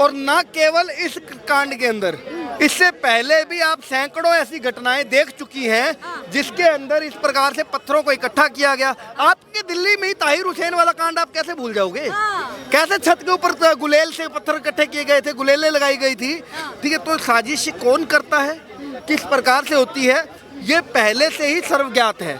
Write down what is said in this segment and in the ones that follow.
और न केवल इस कांड के अंदर, इससे पहले भी आप सैकड़ों ऐसी घटनाएं देख चुकी हैं जिसके अंदर इस प्रकार से पत्थरों को इकट्ठा किया गया। आपके दिल्ली में ही ताहिर हुसैन वाला कांड आप कैसे भूल जाओगे? कैसे छत के ऊपर गुलेल से पत्थर इकट्ठे किए गए थे, गुलेलें लगाई गई थी, ठीक है। तो साजिश कौन करता है, किस प्रकार से होती है, ये पहले से ही सर्वज्ञात है।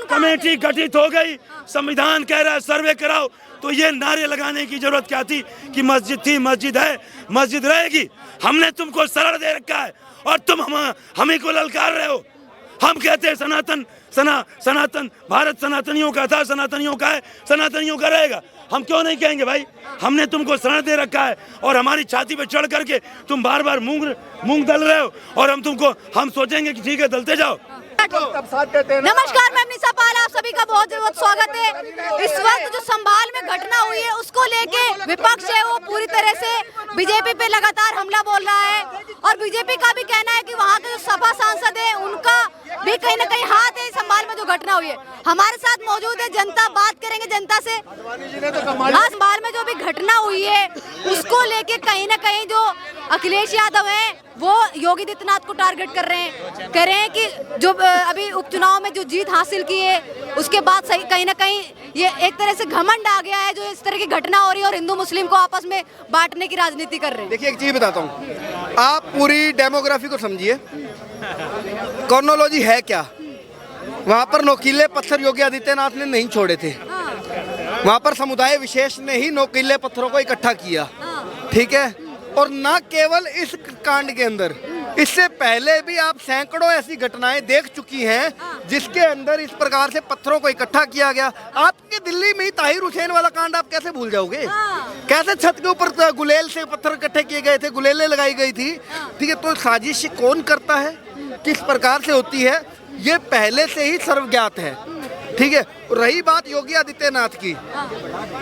कमेटी गठित हो गई, संविधान कह रहा है सर्वे कराओ, तो ये नारे लगाने की जरूरत क्या थी कि मस्जिद थी, मस्जिद है, मस्जिद रहेगी। हमने तुमको शरण दे रखा है और तुम हमें को ललकार रहे हो। हम कहते हैं सनातन भारत सनातनियों का था, सनातनियों का है, सनातनियों का रहेगा। हम क्यों नहीं कहेंगे भाई? हमने तुमको शरण दे रखा है और हमारी छाती पे चढ़ करके तुम बार बार मूंग दल रहे हो और हम सोचेंगे कि ठीक है दलते जाओ। नमस्कार, मैं निशा पाल, आप सभी का बहुत बहुत स्वागत है। इस वक्त जो संभाल में घटना हुई है उसको लेके विपक्ष है वो पूरी तरह से बीजेपी पे लगातार हमला बोल रहा है और बीजेपी का भी कहना है कि वहाँ के जो सपा सांसद है उनका भी कहीं न कहीं हाथ है संभाल में जो घटना हुई है। हमारे साथ मौजूद है जनता, बात करेंगे जनता से। हाँ, संभाल में जो भी घटना हुई है उसको लेके कहीं न कहीं जो अखिलेश यादव है वो योगी आदित्यनाथ को टारगेट कर रहे हैं, कह रहे हैं कि जो अभी उपचुनाव में जो जीत हासिल की है उसके बाद सही कहीं ना कहीं ये एक तरह से घमंड आ गया है जो इस तरह की घटना हो रही है और हिंदू मुस्लिम को आपस में बांटने की राजनीति कर रहे हैं। देखिए एक चीज बताता हूँ, आप पूरी डेमोग्राफी को समझिए, क्रोनोलॉजी है क्या। वहाँ पर नोकीले पत्थर योगी आदित्यनाथ ने नहीं छोड़े थे, वहाँ पर समुदाय विशेष ने ही नोकीले पत्थरों को इकट्ठा किया, ठीक है। और न केवल इस कांड के अंदर, इससे पहले भी आप सैकड़ों ऐसी घटनाएं देख चुकी हैं जिसके अंदर इस प्रकार से पत्थरों को इकट्ठा किया गया। आपके दिल्ली में ही ताहिर हुसैन वाला कांड आप कैसे भूल जाओगे? कैसे छत के ऊपर गुलेल से पत्थर इकट्ठे किए गए थे, गुलेलें लगाई गई थी, ठीक है। तो साजिश कौन करता है, किस प्रकार से होती है, ये पहले से ही सर्वज्ञात है, ठीक है। रही बात योगी आदित्यनाथ की,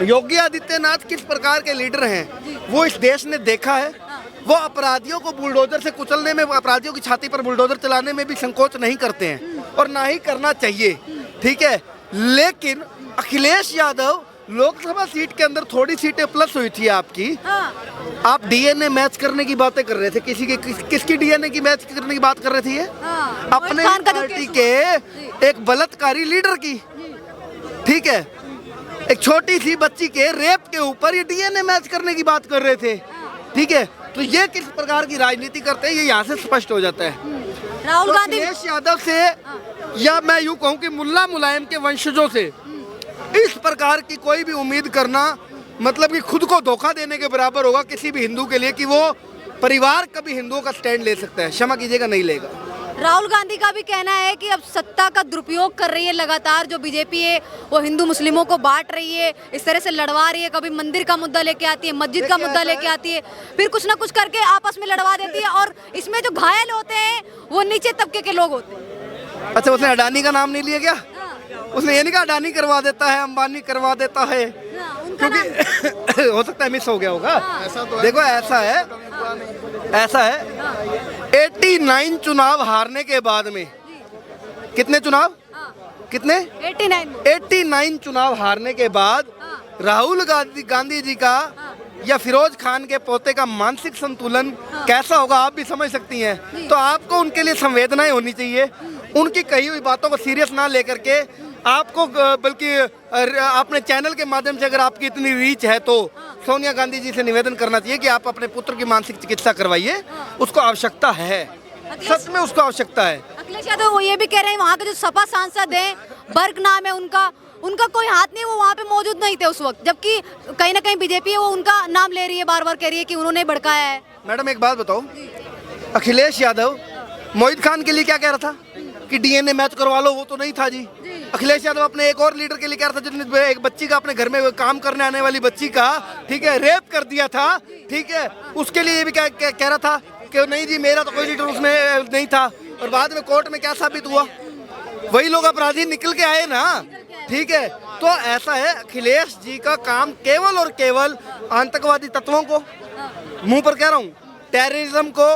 योगी आदित्यनाथ किस प्रकार के लीडर हैं वो इस देश ने देखा है। वो अपराधियों को बुलडोजर से कुचलने में, अपराधियों की छाती पर बुलडोजर चलाने में भी संकोच नहीं करते हैं और ना ही करना चाहिए, ठीक है। लेकिन अखिलेश यादव लोकसभा सीट के अंदर थोड़ी सीटें प्लस हुई थी आपकी, आप डीएनए मैच करने की बातें कर रहे थे। किसकी डीएनए की मैच करने की बात कर रहे थे? ये अपने पार्टी के एक बलात्कारी लीडर की, ठीक है। एक छोटी सी बच्ची के रेप के ऊपर ये डीएनए मैच करने की बात कर रहे थे, ठीक है। तो ये किस प्रकार की राजनीति करते हैं ये यहाँ से स्पष्ट हो जाता है। राहुल गांधी, अखिलेश यादव से या मैं यूँ कहूँ कि मुल्ला मुलायम के वंशजों से इस प्रकार की कोई भी उम्मीद करना मतलब कि खुद को धोखा देने के बराबर होगा किसी भी हिंदू के लिए कि वो परिवार कभी हिंदुओं का स्टैंड ले सकता है। क्षमा कीजिएगा, नहीं लेगा। राहुल गांधी का भी कहना है कि अब सत्ता का दुरुपयोग कर रही है लगातार जो बीजेपी है वो हिंदू मुस्लिमों को बांट रही है, इस तरह से लड़वा रही है। कभी मंदिर का मुद्दा लेके आती है, मस्जिद का मुद्दा लेके आती है, फिर कुछ ना कुछ करके आपस में लड़वा देती है और इसमें जो घायल होते हैं वो नीचे तबके के लोग होते हैं। अच्छा, उसने अडानी का नाम नहीं लिया क्या? उसने ये नहीं कहा अडानी करवा देता है, अंबानी करवा देता है, क्योंकि हो सकता है मिस हो गया होगा। देखो ऐसा है 89 चुनाव हारने के बाद में, कितने चुनाव, कितने 89 चुनाव हारने के बाद राहुल गांधी जी का या फिरोज खान के पोते का मानसिक संतुलन कैसा होगा आप भी समझ सकती हैं। तो आपको उनके लिए संवेदनाएं होनी चाहिए, उनकी कही हुई बातों को सीरियस ना लेकर के आपको, बल्कि अपने चैनल के माध्यम से अगर आपकी इतनी रीच है तो सोनिया गांधी जी से निवेदन करना चाहिए कि आप अपने पुत्र की मानसिक चिकित्सा करवाइए, उसको आवश्यकता है, सच में उसको आवश्यकता है। अखिलेश यादव वो ये भी कह रहे हैं वहाँ के जो सपा सांसद हैं, बर्ग नाम है उनका कोई हाथ नहीं, वो वहाँ पे मौजूद नहीं थे उस वक्त, जबकि कहीं ना कहीं बीजेपी है वो उनका नाम ले रही है, बार बार कह रही है कि उन्होंने भड़काया है। मैडम एक बात बताओ, अखिलेश यादव मोहित खान के लिए क्या कह रहा था कि डीएनए मैच करवा लो, वो तो नहीं था जी। अखिलेश यादव अपने एक और लीडर के लिए कह रहा था जिसने एक बच्ची का, अपने घर में काम करने आने वाली बच्ची का, ठीक है, रेप कर दिया था, ठीक है। उसके लिए ये भी कह रहा था कि नहीं जी मेरा तो कोई लीडर उसमें नहीं था, और बाद में कोर्ट में क्या साबित हुआ, वही लोग अपराधी निकल के आए ना, ठीक है। तो ऐसा है, अखिलेश जी का काम केवल और केवल आतंकवादी तत्वों को, मुंह पर कह रहा हूँ, टेररिज्म को,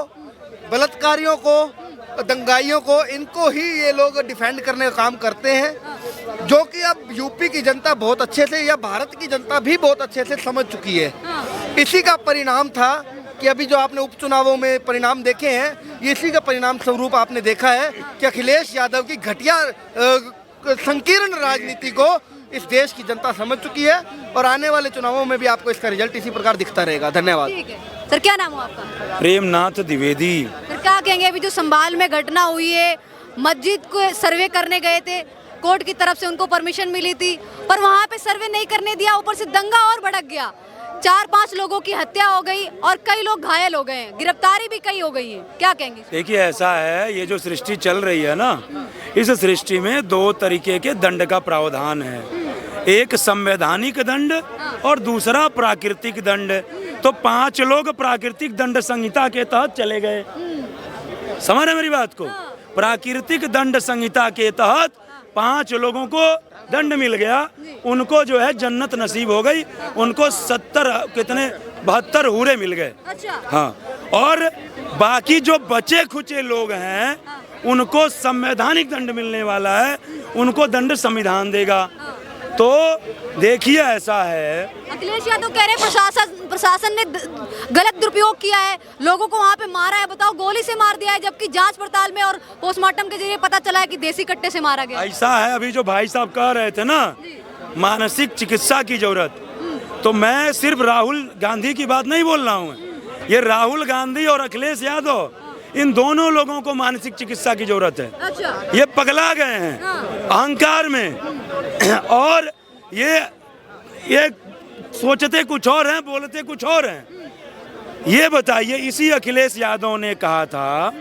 बलात्कारियों को, दंगाइयों को, इनको ही ये लोग डिफेंड करने का काम करते हैं, जो कि अब यूपी की जनता बहुत अच्छे से या भारत की जनता भी बहुत अच्छे से समझ चुकी है। इसी का परिणाम था कि अभी जो आपने उपचुनावों में परिणाम देखे हैं, ये इसी का परिणाम स्वरूप आपने देखा है कि अखिलेश यादव की घटिया संकीर्ण राजनीति को इस देश की जनता समझ चुकी है और आने वाले चुनावों में भी आपको इसका रिजल्ट इसी प्रकार दिखता रहेगा। धन्यवाद। ठीक है सर, क्या नाम हो आपका? प्रेमनाथ द्विवेदी। सर क्या कहेंगे, अभी जो संभाल में घटना हुई है, मस्जिद को सर्वे करने गए थे, कोर्ट की तरफ से उनको परमिशन मिली थी, पर वहाँ पे सर्वे नहीं करने दिया, ऊपर से दंगा और भड़क गया, 4-5 लोगों की हत्या हो गई और कई लोग घायल हो गए हैं, गिरफ्तारी भी कई हो गई है, क्या कहेंगे? देखिए ऐसा है, ये जो सृष्टि चल रही है ना, इस सृष्टि में 2 तरीके के दंड का प्रावधान है, एक संवैधानिक दंड और दूसरा प्राकृतिक दंड। तो 5 लोग प्राकृतिक दंड संहिता के तहत चले गए, समझ रहे मेरी बात को? प्राकृतिक दंड संहिता के तहत 5 लोगों को दंड मिल गया, उनको जो है जन्नत नसीब हो गई, उनको 72 हूरे मिल गए। अच्छा। हाँ, और बाकी जो बचे खुचे लोग हैं उनको संवैधानिक दंड मिलने वाला है, उनको दंड संविधान देगा। तो देखिए ऐसा है, अखिलेश यादव कह रहे हैं प्रशासन ने गलत दुरुपयोग किया है, लोगों को वहाँ पे मारा है, बताओ गोली से मार दिया है, जबकि जांच पड़ताल में और पोस्टमार्टम के जरिए पता चला है कि देसी कट्टे से मारा गया। ऐसा है, अभी जो भाई साहब कह रहे थे ना मानसिक चिकित्सा की जरूरत, तो मैं सिर्फ राहुल गांधी की बात नहीं बोल रहा हूँ, ये राहुल गांधी और अखिलेश यादव, इन दोनों लोगों को मानसिक चिकित्सा की जरूरत है। अच्छा। ये पगला गए हैं अहंकार में और ये सोचते कुछ और हैं, बोलते कुछ और हैं। ये बताइए, इसी अखिलेश यादव ने कहा था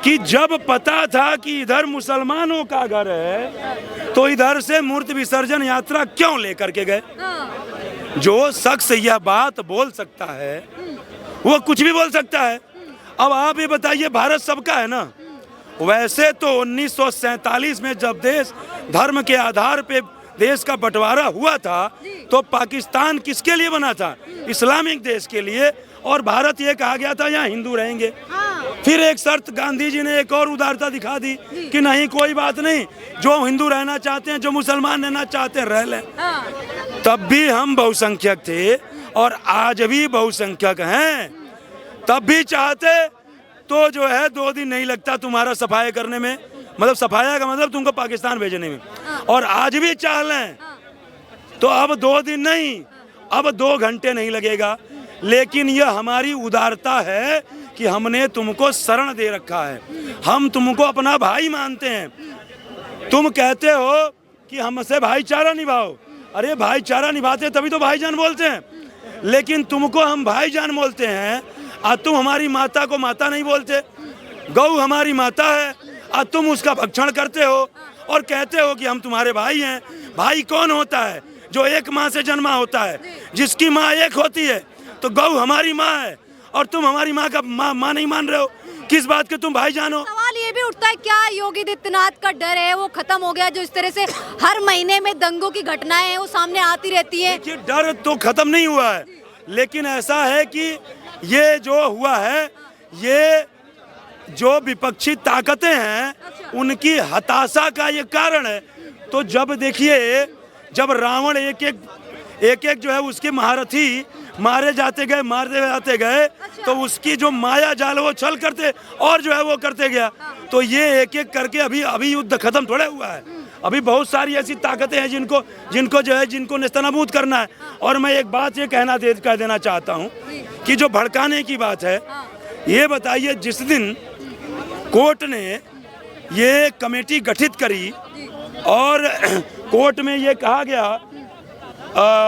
कि जब पता था कि इधर मुसलमानों का घर है तो इधर से मूर्ति विसर्जन यात्रा क्यों लेकर के गए। जो शख्स यह बात बोल सकता है वो कुछ भी बोल सकता है। अब आप ये बताइए, भारत सबका है ना? वैसे तो 1947 में जब देश धर्म के आधार पे देश का बंटवारा हुआ था तो पाकिस्तान किसके लिए बना था? इस्लामिक देश के लिए, और भारत ये कहा गया था यहाँ हिंदू रहेंगे। फिर एक शर्त गांधी जी ने एक और उदारता दिखा दी कि नहीं कोई बात नहीं, जो हिंदू रहना चाहते हैं, जो मुसलमान रहना चाहते हैं रह लें। तब भी हम बहुसंख्यक थे और आज भी बहुसंख्यक हैं। तब भी चाहते तो जो है 2 दिन नहीं लगता तुम्हारा सफाई करने में, मतलब सफाया का मतलब तुमको पाकिस्तान भेजने में, और आज भी चाह लें तो अब 2 दिन नहीं, अब 2 घंटे नहीं लगेगा। लेकिन यह हमारी उदारता है कि हमने तुमको शरण दे रखा है, हम तुमको अपना भाई मानते हैं। तुम कहते हो कि हमसे भाईचारा निभाओ, अरे भाईचारा निभाते तभी तो भाईजान बोलते हैं, लेकिन तुमको हम भाईजान बोलते हैं और तुम हमारी माता को माता नहीं बोलते। गौ हमारी माता है और तुम उसका भक्षण करते हो और कहते हो कि हम तुम्हारे भाई हैं। भाई कौन होता है? जो एक माँ से जन्मा होता है, जिसकी माँ एक होती है। तो गौ हमारी माँ है और तुम हमारी माँ का माँ नहीं मान रहे हो, किस बात के तुम भाई जानो? सवाल ये भी उठता है, क्या योगी आदित्यनाथ का डर है वो खत्म हो गया? जो इस तरह से हर महीने में दंगों की घटनाएं हैं वो सामने आती रहती है। देखिए, डर तो खत्म नहीं हुआ है, लेकिन ऐसा है कि ये जो हुआ है, ये जो विपक्षी ताकतें हैं उनकी हताशा का ये कारण है। तो जब देखिए, जब रावण एक एक जो है उसके महारथी मारे जाते गए तो उसकी जो माया जाल वो छल करते और जो है वो करते गया। तो ये एक एक करके अभी युद्ध खत्म थोड़ा हुआ है, अभी बहुत सारी ऐसी ताकतें हैं जिनको नेस्तनाबूद करना है। और मैं एक बात ये कह देना चाहता हूँ कि जो भड़काने की बात है, ये बताइए, जिस दिन कोर्ट ने ये कमेटी गठित करी और कोर्ट में ये कहा गया,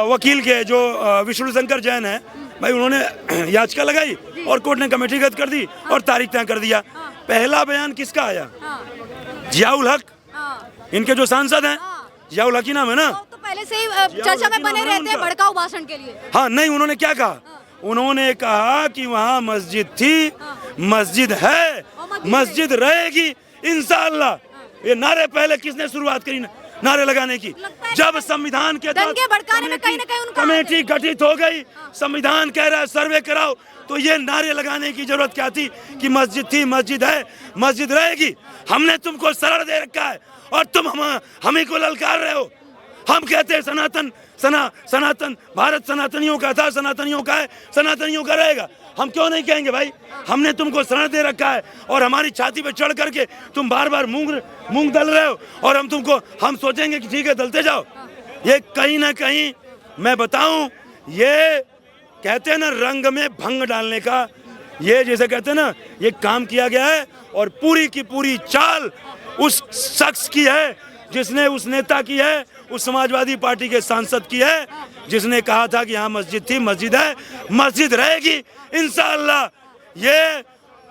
वकील के जो विष्णु शंकर जैन है भाई, उन्होंने याचिका लगाई और कोर्ट ने कमेटी गठित कर दी और तारीख तय कर दिया। पहला बयान किसका आया? जियाउल हक, इनके जो सांसद हैं, जियाउल हक ही नाम है ना। तो पहले से ही चर्चा में बने रहते हैं भड़काऊ भाषण के लिए। हाँ, नहीं, उन्होंने क्या कहा? उन्होंने कहा कि वहाँ मस्जिद थी, मस्जिद है, मस्जिद रहेगी इंशाअल्लाह। ये नारे पहले किसने शुरुआत करी नारे लगाने की? जब संविधान के तहत कमेटी गठित हो गई, संविधान कह रहा है सर्वे कराओ, तो ये नारे लगाने की जरूरत क्या थी कि मस्जिद थी, मस्जिद है, मस्जिद रहेगी। हमने तुमको शरण दे रखा है और तुम हम ही को ललकार रहे हो। हम कहते हैं सनातन भारत सनातनियों का था, सनातनियों का है, सनातनियों का रहेगा। हम क्यों नहीं कहेंगे भाई? हमने तुमको शरण दे रखा है और हमारी छाती पे चढ़ करके तुम बार बार मूंग दल रहे हो और हम सोचेंगे कि ठीक है दलते जाओ। ये कहीं ना कहीं मैं बताऊं, ये कहते हैं ना रंग में भंग डालने का, ये जैसे कहते हैं ना, ये काम किया गया है और पूरी की पूरी चाल उस शख्स की है जिसने, उस नेता की है, उस समाजवादी पार्टी के सांसद की है जिसने कहा था कि यहाँ मस्जिद थी, मस्जिद है, मस्जिद रहेगी इंशाअल्लाह। ये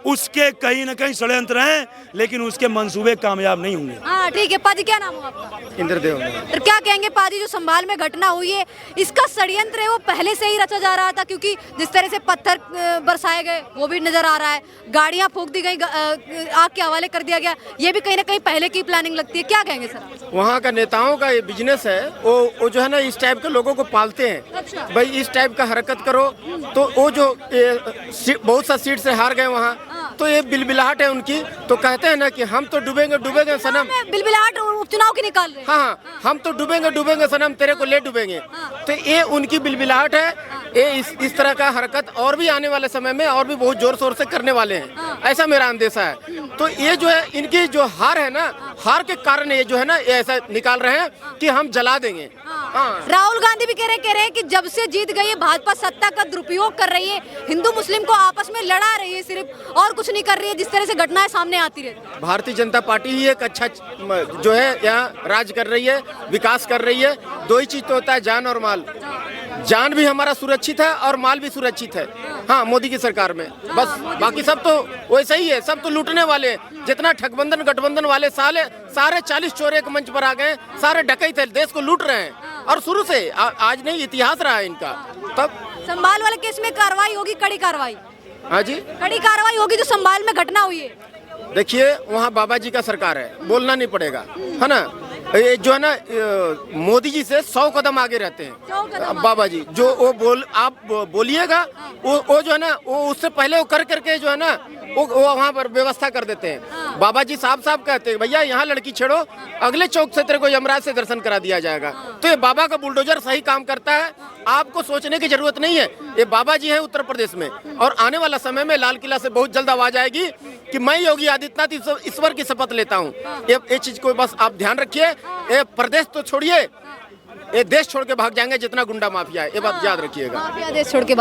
उसके कहीं ना कहीं षड्यंत्र हैं, लेकिन उसके मंसूबे कामयाब नहीं होंगे। हाँ ठीक है पाजी, क्या नाम हो आपका? इंद्रदेव। तो क्या कहेंगे पाजी, जो संभाल में घटना हुई है इसका षड्यंत्र है वो पहले से ही रचा जा रहा था? क्योंकि जिस तरह से पत्थर बरसाए गए वो भी नजर आ रहा है, गाड़ियां फूंक दी गई, आग के हवाले कर दिया गया, ये भी कहीं ना कहीं पहले की प्लानिंग लगती है। क्या कहेंगे सर? वहाँ का नेताओं का ये बिजनेस है, वो जो है ना इस टाइप के लोगों को पालते हैं। अच्छा। भाई इस टाइप का हरकत करो तो वो जो बहुत सा सीट से हार गए वहाँ, तो ये बिलबिलाहट है उनकी, तो कहते हैं ना कि हम तो डूबेंगे सनम। बिलबिलाहट उपचुनाव की निकाल रहे हैं। हाँ, हम तो डूबेंगे सनम, तेरे को ले डूबेंगे। तो ये उनकी बिलबिलाहट है। ये इस तरह का हरकत और भी आने वाले समय में और भी बहुत जोर शोर से करने वाले हैं, ऐसा मेरा अंदेशा है। तो ये जो है इनकी जो हार है ना, हार के कारण ये जो है ना ये ऐसा निकाल रहे हैं कि हम जला देंगे। हाँ। राहुल गांधी भी कह रहे हैं कि जब से जीत गई है भाजपा सत्ता का दुरुपयोग कर रही है, हिंदू मुस्लिम को आपस में लड़ा रही है सिर्फ, और कुछ नहीं कर रही है। जिस तरह से घटनाएं सामने आती रहती है, भारतीय जनता पार्टी ही एक अच्छा जो है यहाँ राज कर रही है, विकास कर रही है। दो ही चीज तो होता है, जान और माल। जान भी हमारा सुरक्षित है और माल भी सुरक्षित है, हाँ, मोदी की सरकार में। बस बाकी सब तो वैसा ही है, सब तो लूटने वाले। जितना ठगबंधन गठबंधन वाले सारे 40 चोर एक मंच पर आ गए, सारे डकैत थे, देश को लूट रहे हैं। और शुरू से आज नहीं, इतिहास रहा है इनका। तब संभाल वाले केस में कार्रवाई होगी, कड़ी कार्रवाई। हाँ जी, कड़ी कार्रवाई होगी जो संभाल में घटना हुई है। देखिए वहाँ बाबा जी का सरकार है, बोलना नहीं पड़ेगा, है ना। ये जो है ना मोदी जी से 100 कदम आगे रहते हैं बाबा जी। जो वो आप बोलिएगा, वो जो है ना, वो उससे पहले वो करके जो है ना वो वहाँ पर व्यवस्था कर देते हैं। बाबा जी साफ कहते हैं, भैया यहाँ लड़की छेड़ो, अगले चौक से तेरे को यमराज से दर्शन करा दिया जाएगा। तो ये बाबा का बुलडोजर सही काम करता है, आपको सोचने की जरूरत नहीं है। ये बाबा जी हैं उत्तर प्रदेश में, और आने वाला समय में लाल किला से बहुत जल्द आवाज आएगी कि मैं योगी आदित्यनाथ ईश्वर की शपथ लेता हूँ। ये चीज को बस आप ध्यान रखिए। ये प्रदेश तो छोड़िए, ये देश छोड़ के भाग जाएंगे जितना गुंडा माफिया है, ये बात याद रखिएगा। माफिया देश छोड़ के